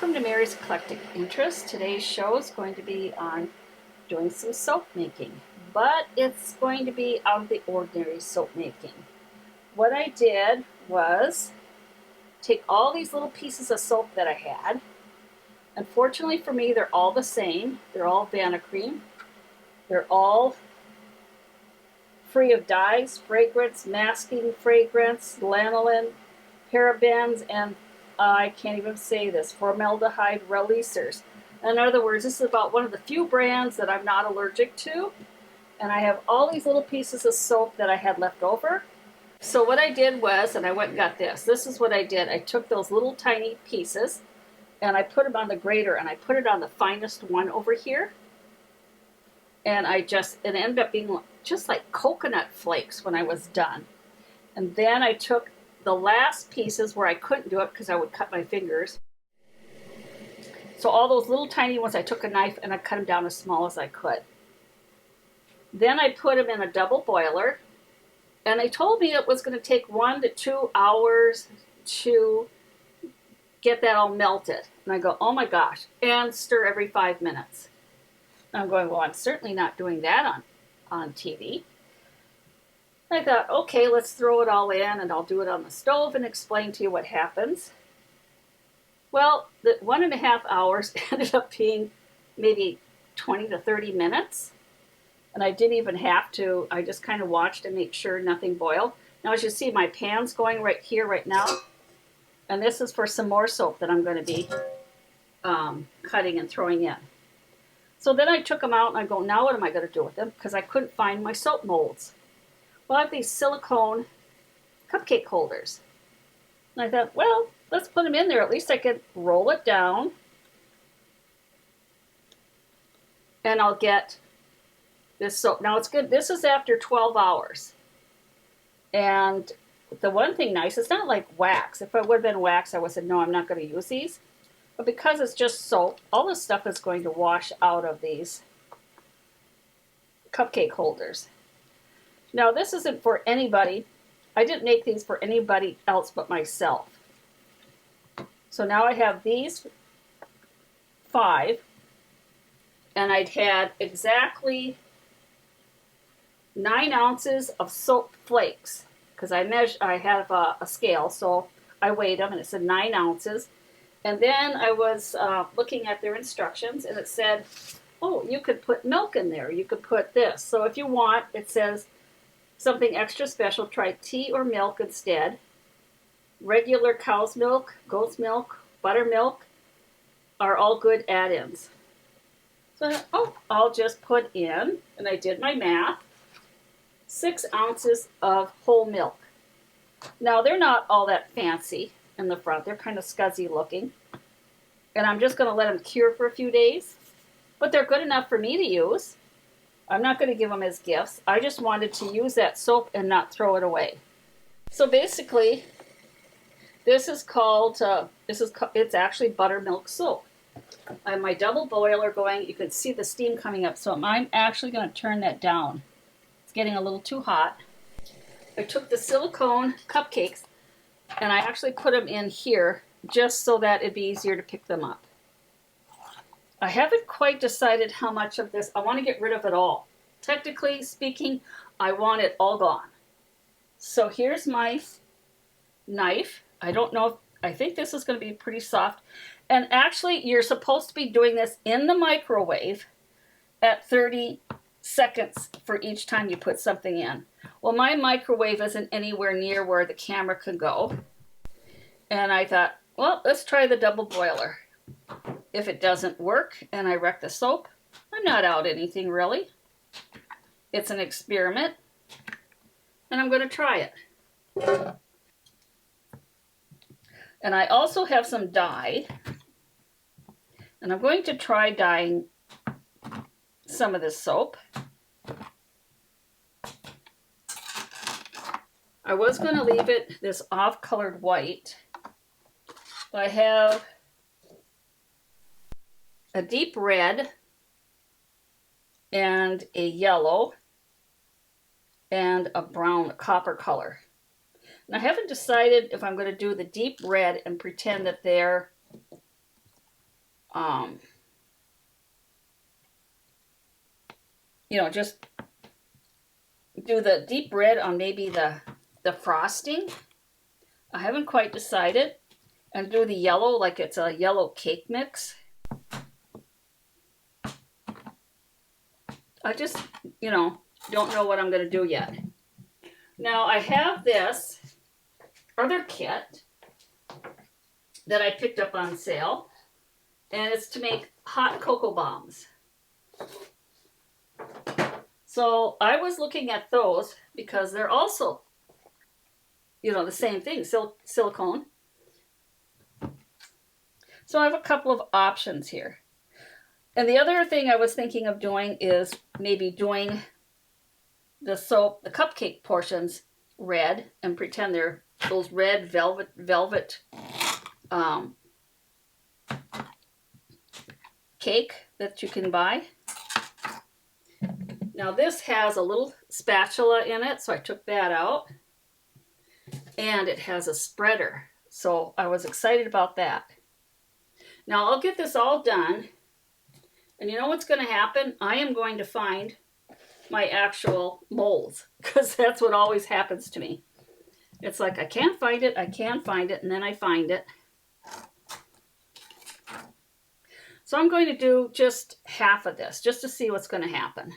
Welcome to Mary's Eclectic Interest. Today's show is going to be on doing some soap making, but it's going to be out of the ordinary soap making. What I did was take all these little pieces of soap that I had. Unfortunately for me, they're all the same. They're all Vanacream. They're all free of dyes, fragrance, masking fragrance, lanolin, parabens, and I can't even say this, formaldehyde releasers. In other words, this is about one of the few brands that I'm not allergic to. And I have all these little pieces of soap that I had left over. So what I did was, and I went and got this. This is what I did. I took those little tiny pieces and I put them on the grater and I put it on the finest one over here. And it ended up being just like coconut flakes when I was done. And then I took the last pieces where I couldn't do it because I would cut my fingers. So all those little tiny ones, I took a knife and I cut them down as small as I could. Then I put them in a double boiler, and they told me it was going to take 1 to 2 hours to get that all melted. And I go, oh my gosh, and stir every 5 minutes. And I'm going, well, I'm certainly not doing that on TV. I thought, okay, let's throw it all in and I'll do it on the stove and explain to you what happens. Well, the 1.5 hours ended up being maybe 20 to 30 minutes. And I didn't even have to. I just kind of watched to make sure nothing boiled. Now, as you see, my pan's going right here right now. And this is for some more soap that I'm going to be cutting and throwing in. So then I took them out and I go, now what am I going to do with them? Because I couldn't find my soap molds. Well, I have these silicone cupcake holders. And I thought, well, let's put them in there. At least I could roll it down. And I'll get this soap. Now it's good. This is after 12 hours. And the one thing nice, it's not like wax. If it would have been wax, I would have said, no, I'm not going to use these. But because it's just soap, all this stuff is going to wash out of these cupcake holders. Now, this isn't for anybody. I didn't make these for anybody else but myself. So now I have these 5, and I'd had exactly 9 ounces of soap flakes, because I have a scale, so I weighed them, and it said 9 ounces. And then I was looking at their instructions, and it said, oh, you could put milk in there. You could put this. So if you want, it says, something extra special, try tea or milk instead. Regular cow's milk, goat's milk, buttermilk are all good add-ins. So I thought, oh, I'll just put in, and I did my math, 6 ounces of whole milk. Now, they're not all that fancy in the front. They're kind of scuzzy looking. And I'm just going to let them cure for a few days. But they're good enough for me to use. I'm not going to give them as gifts. I just wanted to use that soap and not throw it away. So basically, this is called, it's actually buttermilk soap. I have my double boiler going. You can see the steam coming up. So I'm actually going to turn that down. It's getting a little too hot. I took the silicone cupcakes and I actually put them in here just so that it'd be easier to pick them up. I haven't quite decided how much of this. I want to get rid of it all. Technically speaking, I want it all gone. So here's my knife. I don't know if, I think this is going to be pretty soft. And actually, you're supposed to be doing this in the microwave at 30 seconds for each time you put something in. Well, my microwave isn't anywhere near where the camera can go. And I thought, well, let's try the double boiler. If it doesn't work and I wreck the soap, I'm not out anything really. It's an experiment and I'm going to try it. And I also have some dye, and I'm going to try dyeing some of this soap. I was going to leave it this off-colored white, but I have a deep red and a yellow and a brown copper color. And I haven't decided if I'm going to do the deep red and pretend that they're um, just do the deep red on maybe the frosting. I haven't quite decided. And do the yellow like it's a yellow cake mix. I just, don't know what I'm going to do yet. Now I have this other kit that I picked up on sale, and it's to make hot cocoa bombs. So I was looking at those because they're also, the same thing, silicone. So I have a couple of options here. And the other thing I was thinking of doing is maybe doing the cupcake portions red and pretend they're those red velvet cake that you can buy. Now this has a little spatula in it, so I took that out. And it has a spreader, so I was excited about that. Now I'll get this all done, and you know what's going to happen? I am going to find my actual molds, because that's what always happens to me. It's like I can't find it, and then I find it. So I'm going to do just half of this, just to see what's going to happen.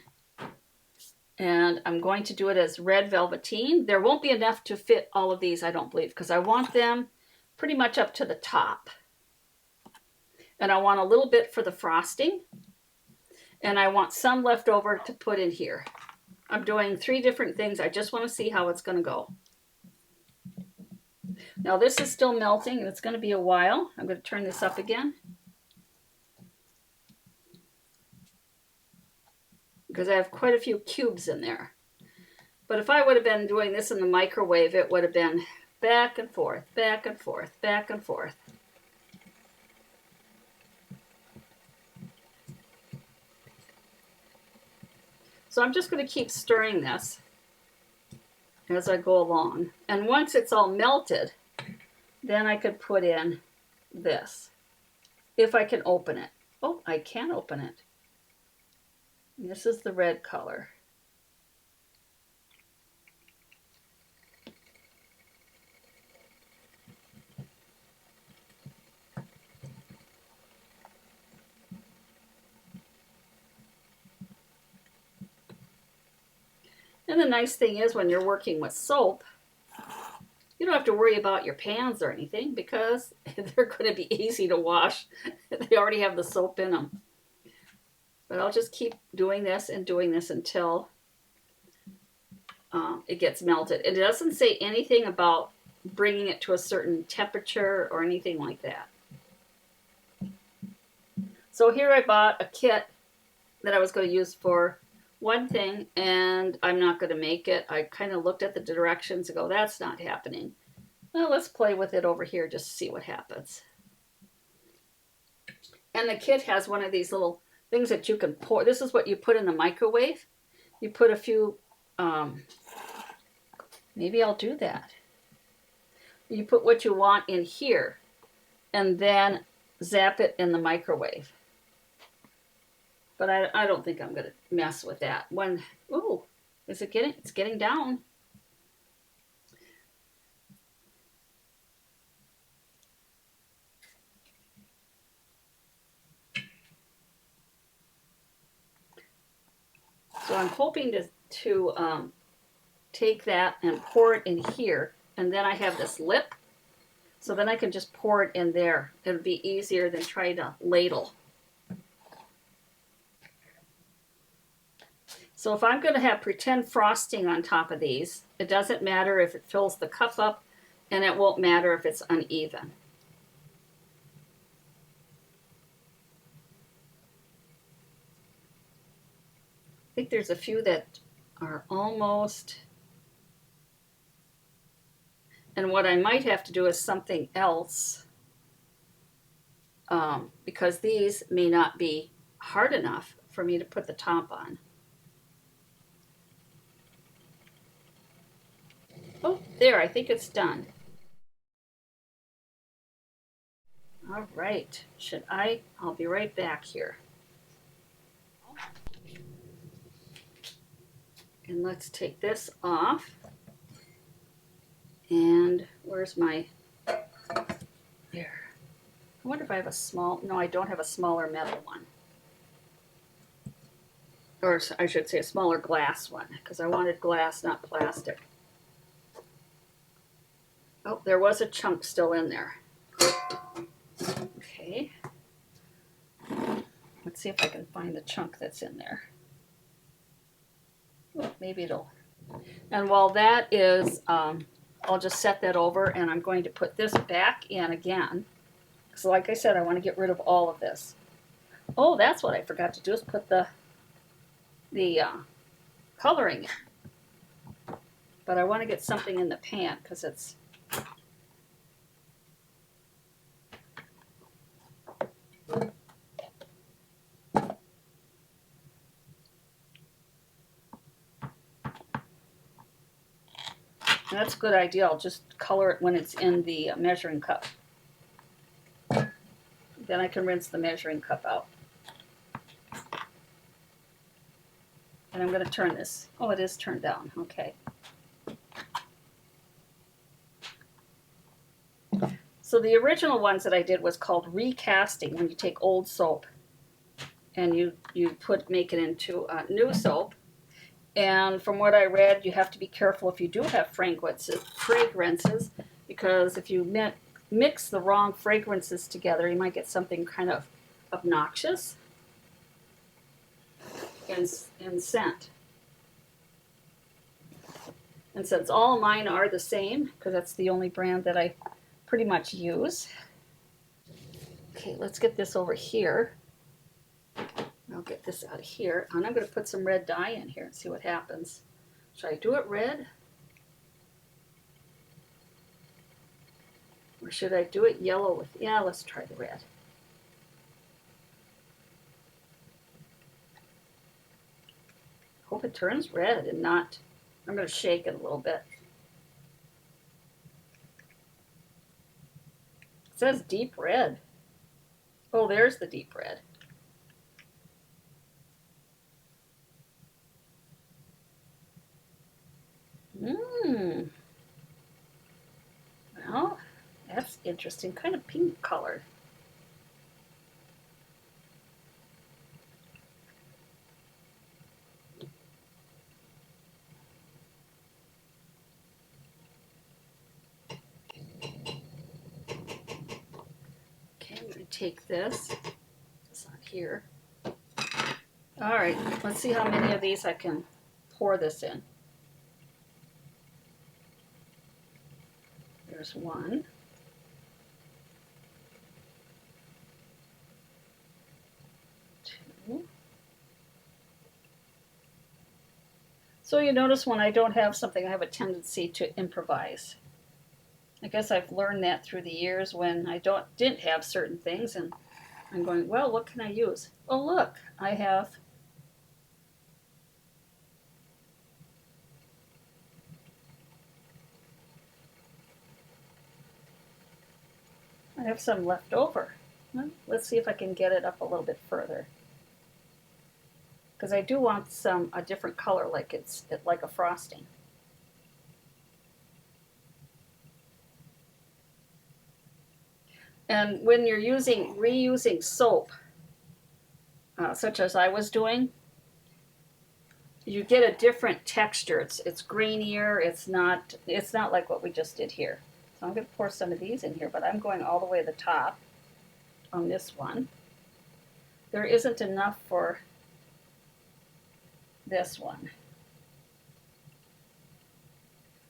And I'm going to do it as red velveteen. There won't be enough to fit all of these, I don't believe, because I want them pretty much up to the top. And I want a little bit for the frosting. And I want some left over to put in here. I'm doing 3 different things. I just want to see how it's going to go. Now this is still melting, and it's going to be a while. I'm going to turn this up again, because I have quite a few cubes in there. But if I would have been doing this in the microwave, it would have been back and forth, back and forth, back and forth. So I'm just going to keep stirring this as I go along. And once it's all melted, then I could put in this, if I can open it. Oh, I can open it. This is the red color. And the nice thing is, when you're working with soap, you don't have to worry about your pans or anything, because they're going to be easy to wash. They already have the soap in them. But I'll just keep doing this and doing this until it gets melted. It doesn't say anything about bringing it to a certain temperature or anything like that. So here I bought a kit that I was going to use for one thing, and I'm not going to make it. I kind of looked at the directions and go, that's not happening. Well, let's play with it over here just to see what happens. And the kit has one of these little things that you can pour. This is what you put in the microwave. You put a few, maybe I'll do that. You put what you want in here and then zap it in the microwave. But I don't think I'm going to mess with that. Ooh, it's getting down. So I'm hoping to take that and pour it in here, and then I have this lip, so then I can just pour it in there. It'll be easier than trying to ladle. So if I'm going to have pretend frosting on top of these, it doesn't matter if it fills the cup up, and it won't matter if it's uneven. I think there's a few that are almost, and what I might have to do is something else, because these may not be hard enough for me to put the top on. Oh, there, I think it's done. All All right, I'll be right back here. And let's take this off. And where's my, there. I wonder if I have a small, no, I don't have a smaller metal one. Or I should say a smaller glass one, because I wanted glass, not plastic. Oh, there was a chunk still in there. Okay. Let's see if I can find the chunk that's in there. Oh, maybe it'll. And while that is, I'll just set that over, and I'm going to put this back in again. So like I said, I want to get rid of all of this. Oh, that's what I forgot to do, is put the coloring in. But I want to get something in the pan, because it's, and that's a good idea. I'll just color it when it's in the measuring cup. Then I can rinse the measuring cup out. And I'm going to turn this. Oh, it is turned down. Okay. So the original ones that I did was called recasting, when you take old soap and you make it into new soap. And from what I read, you have to be careful if you do have fragrances, because if you mix the wrong fragrances together, you might get something kind of obnoxious in scent. And since all mine are the same, because that's the only brand that I pretty much use. Okay, let's get this over here. I'll get this out of here, and I'm going to put some red dye in here and see what happens. Should I do it red? Or should I do it yellow with, yeah, let's try the red. Hope it turns red and not, I'm going to shake it a little bit. It says deep red. Oh, there's the deep red. Well, that's interesting. Kind of pink color. Okay, I'm going to take this. It's not here. All right, let's see how many of these I can pour this in. There's one. Two. So you notice when I don't have something, I have a tendency to improvise. I guess I've learned that through the years when I didn't have certain things, and I'm going, well, what can I use? Oh, look, I have some left over. Well, let's see if I can get it up a little bit further. Because I do want a different color, like it's like a frosting. And when you're reusing soap, such as I was doing, you get a different texture. It's grainier. It's not like what we just did here. So I'm going to pour some of these in here, but I'm going all the way to the top on this one. There isn't enough for this one.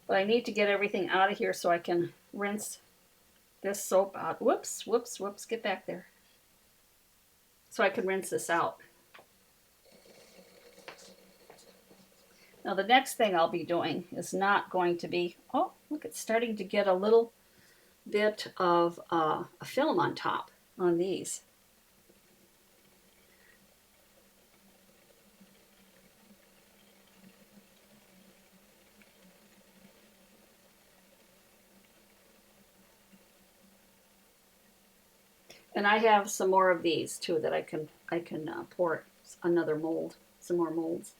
But I need to get everything out of here so I can rinse this soap out. Whoops, whoops, whoops, get back there. So I can rinse this out. Now the next thing I'll be doing is not going to be, oh, look, it's starting to get a little bit of a film on top on these. And I have some more of these too that I can pour another mold, some more molds.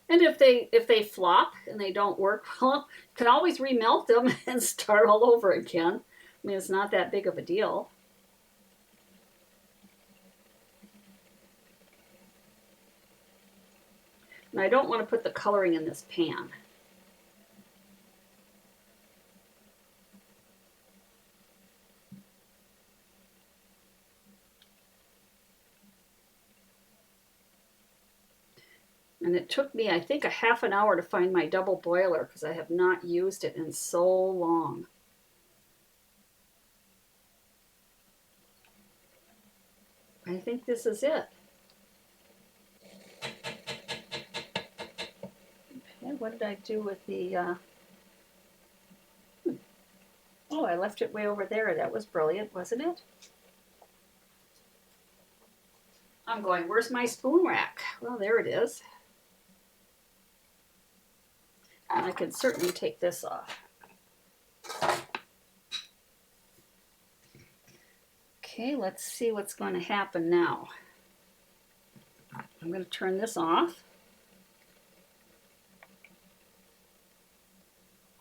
And if they flop and they don't work well, you can always remelt them and start all over again. I mean, it's not that big of a deal. And I don't want to put the coloring in this pan. And it took me, I think, a half an hour to find my double boiler because I have not used it in so long. I think this is it. Okay, what did I do with the... Oh, I left it way over there. That was brilliant, wasn't it? I'm going, where's my spoon rack? Well, there it is. And I can certainly take this off. Okay, let's see what's going to happen now. I'm going to turn this off.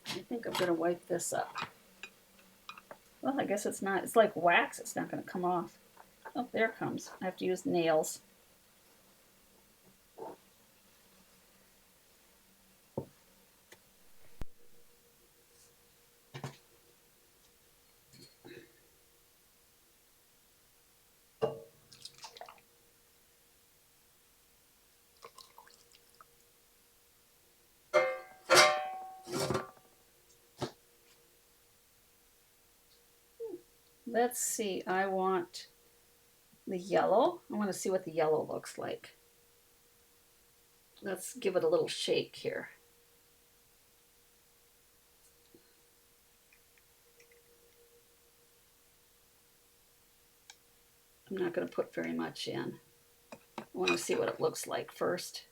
I think I'm going to wipe this up. Well, I guess it's not, it's like wax. It's not going to come off. Oh, there it comes. I have to use nails. Let's see, I want the yellow. I want to see what the yellow looks like. Let's give it a little shake here. I'm not going to put very much in. I want to see what it looks like first.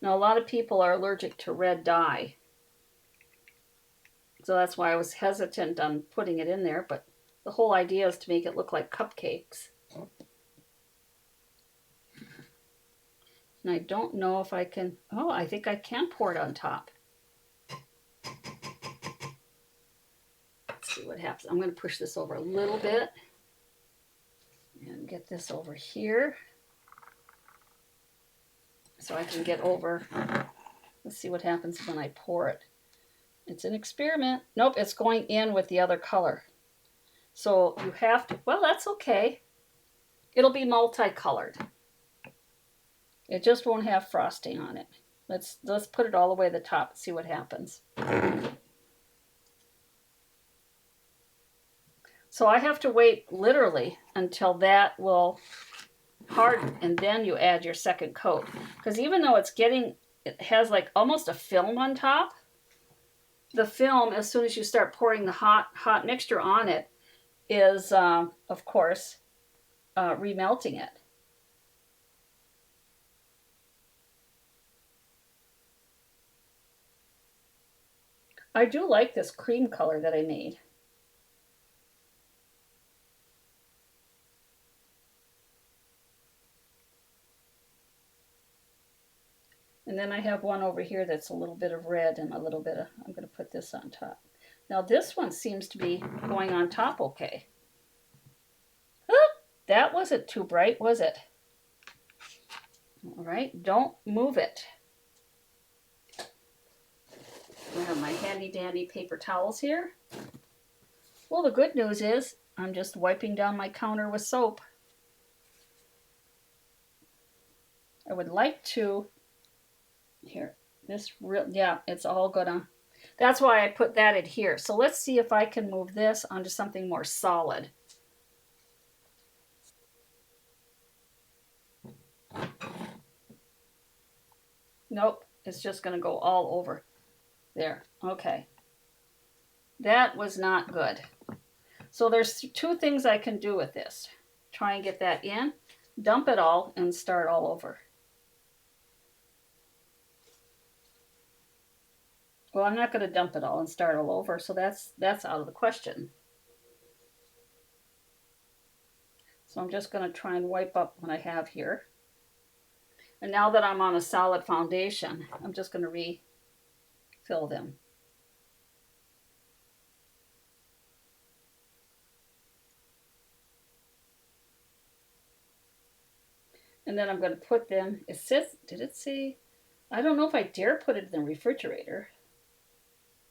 Now, a lot of people are allergic to red dye. So that's why I was hesitant on putting it in there, but the whole idea is to make it look like cupcakes. And I don't know if I can, oh, I think I can pour it on top. Let's see what happens. I'm going to push this over a little bit and get this over here so I can get over. Let's see what happens when I pour it. It's an experiment. Nope, it's going in with the other color. So you have to, well, that's okay. It'll be multicolored. It just won't have frosting on it. Let's put it all the way to the top and see what happens. So I have to wait literally until that will harden, and then you add your second coat. Because even though it has like almost a film on top, the film, as soon as you start pouring the hot mixture on it, is, of course, remelting it. I do like this cream color that I made. And then I have one over here that's a little bit of red and a little bit of, I'm going to put this on top. Now this one seems to be going on top okay. Oh, that wasn't too bright, was it? All right, don't move it. I have my handy dandy paper towels here. Well, the good news is I'm just wiping down my counter with soap. I would like to, here, yeah, it's all gonna, that's why I put that in here. So let's see if I can move this onto something more solid. Nope, it's just gonna go all over. There, okay. That was not good. So there's two things I can do with this. Try and get that in. dump it all and start all over. Well, I'm not going to dump it all and start all over, so that's out of the question. So I'm just going to try and wipe up what I have here. And now that I'm on a solid foundation, I'm just going to refill them. And then I'm going to put them, it says, did it say? I don't know if I dare put it in the refrigerator.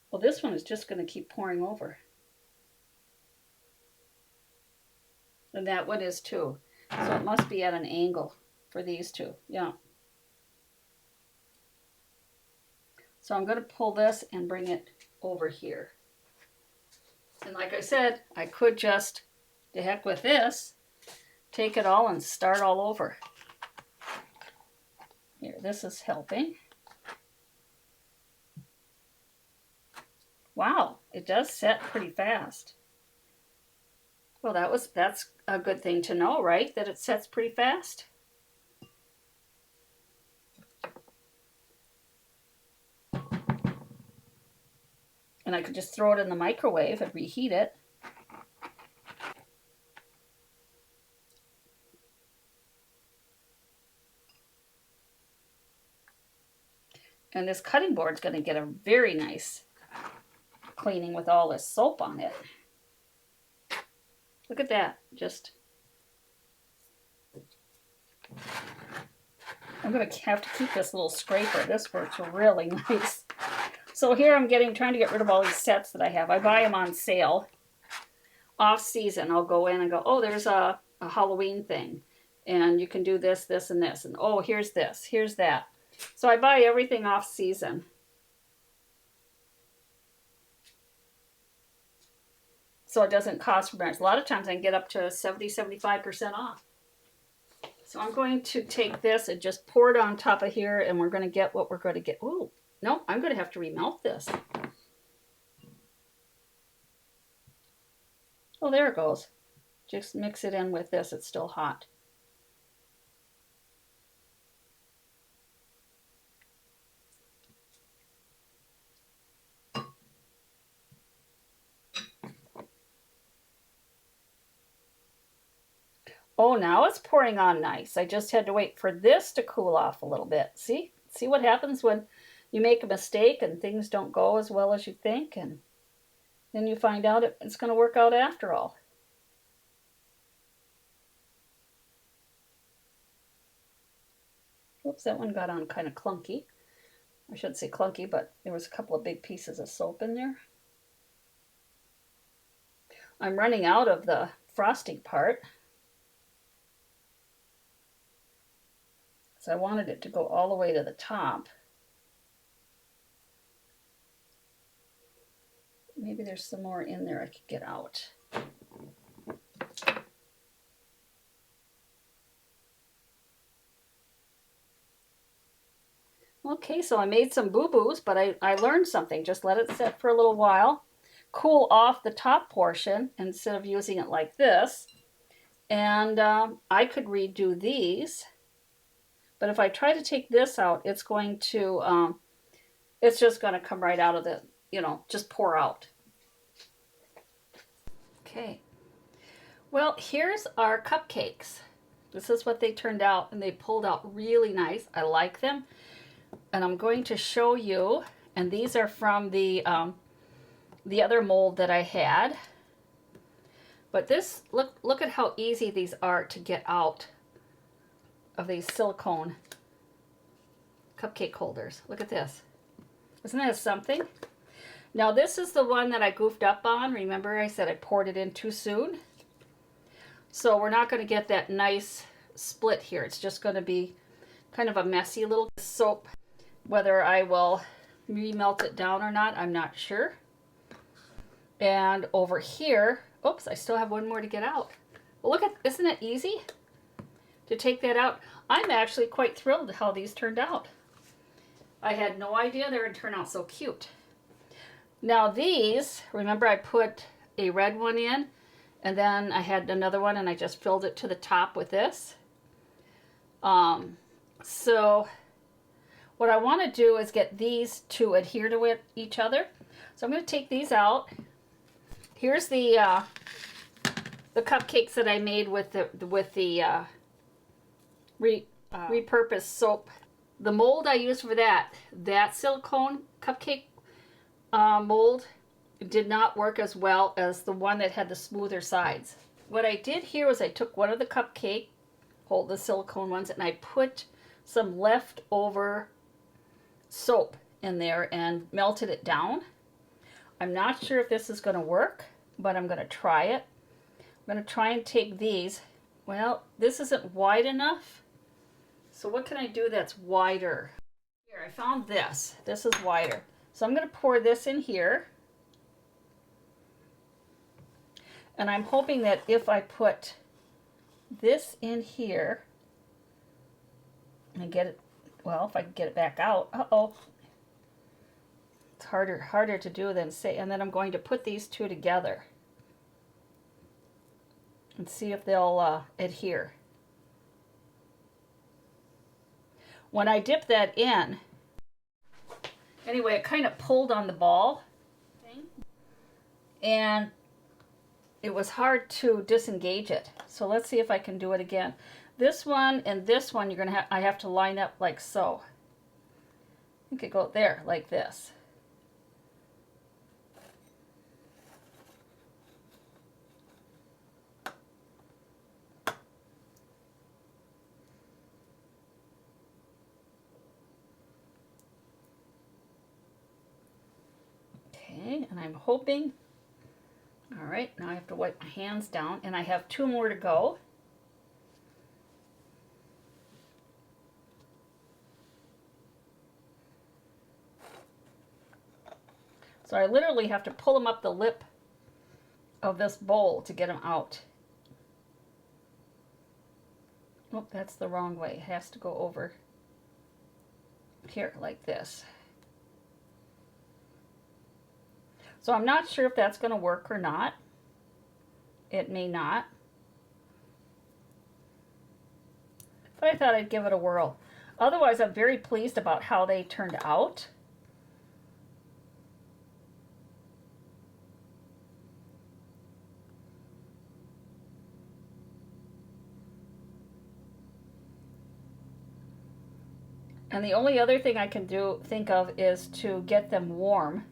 Well, this one is just going to keep pouring over. And that one is too. So it must be at an angle for these two. Yeah. So I'm going to pull this and bring it over here. And like I said, I could just, the heck with this, take it all and start all over. Here, this is helping. Wow, it does set pretty fast. Well, that's a good thing to know, right? That it sets pretty fast. And I could just throw it in the microwave and reheat it. And this cutting board is going to get a very nice cleaning with all this soap on it. Look at that. Just, I'm going to have to keep this little scraper. This works really nice. So here I'm trying to get rid of all these sets that I have. I buy them on sale. Off season, I'll go in and go, oh, there's a Halloween thing. And you can do this, this, and this. And oh, here's this, here's that. So I buy everything off season. So it doesn't cost much. A lot of times I can get up to 70-75% off. So I'm going to take this and just pour it on top of here, and we're going to get what we're going to get. Ooh, no, I'm going to have to remelt this. Oh, there it goes. Just mix it in with this. It's still hot. Oh, now it's pouring on nice. I just had to wait for this to cool off a little bit. See what happens when you make a mistake and things don't go as well as you think, and then you find out it's going to work out after all. Oops, that one got on kind of clunky. I shouldn't say clunky, but there was a couple of big pieces of soap in there. I'm running out of the frosting part. So I wanted it to go all the way to the top. Maybe there's some more in there I could get out. Okay, so I made some boo-boos, but I learned something. Just let it set for a little while. Cool off the top portion instead of using it like this. And I could redo these. But if I try to take this out, it's going to, it's just going to come right out of the, just pour out. Okay. Well, here's our cupcakes. This is what they turned out, and they pulled out really nice. I like them. And I'm going to show you, and these are from the other mold that I had. But this, look at how easy these are to get out of these silicone cupcake holders. Look at this. Isn't that something? Now this is the one that I goofed up on. Remember I said I poured it in too soon? So we're not going to get that nice split here. It's just going to be kind of a messy little soap. Whether I will remelt it down or not, I'm not sure. And over here, oops, I still have one more to get out. Well, look at, isn't it easy to take that out? I'm actually quite thrilled how these turned out. I had no idea they would turn out so cute. Now these, remember I put a red one in, and then I had another one and I just filled it to the top with this. So what I want to do is get these to adhere to each other. So I'm going to take these out. Here's the cupcakes that I made with the repurposed soap. The mold I used for that silicone cupcake mold did not work as well as the one that had the smoother sides. What I did here was I took one of the cupcake, the silicone ones, and I put some leftover soap in there and melted it down. I'm not sure if this is going to work, but I'm going to try it. I'm going to try and take these. Well, this isn't wide enough. So what can I do that's wider? Here, I found this. This is wider. So I'm going to pour this in here. And I'm hoping that if I put this in here and get it, well, if I can get it back out. Uh-oh. It's harder to do than say. And then I'm going to put these two together and see if they'll adhere. When I dip that in, anyway, it kind of pulled on the ball thing, and it was hard to disengage it. So let's see if I can do it again. This one and this one, I have to line up like so. You could go there like this. Okay, and I'm hoping. All right, now I have to wipe my hands down, and I have 2 more to go. So I literally have to pull them up the lip of this bowl to get them out. Oh, that's the wrong way. It has to go over here like this. So I'm not sure if that's going to work or not. It may not. But I thought I'd give it a whirl. Otherwise, I'm very pleased about how they turned out. And the only other thing I can think of is to get them warm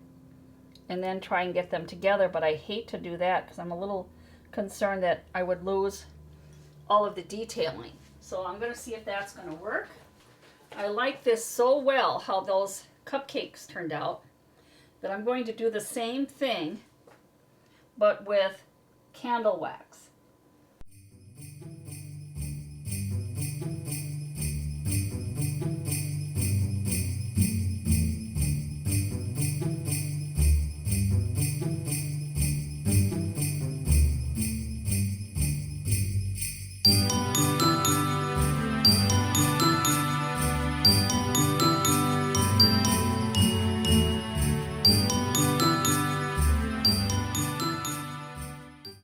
and then try and get them together, but I hate to do that because I'm a little concerned that I would lose all of the detailing. So I'm going to see if that's going to work. I like this so well, how those cupcakes turned out, that I'm going to do the same thing, but with candle wax.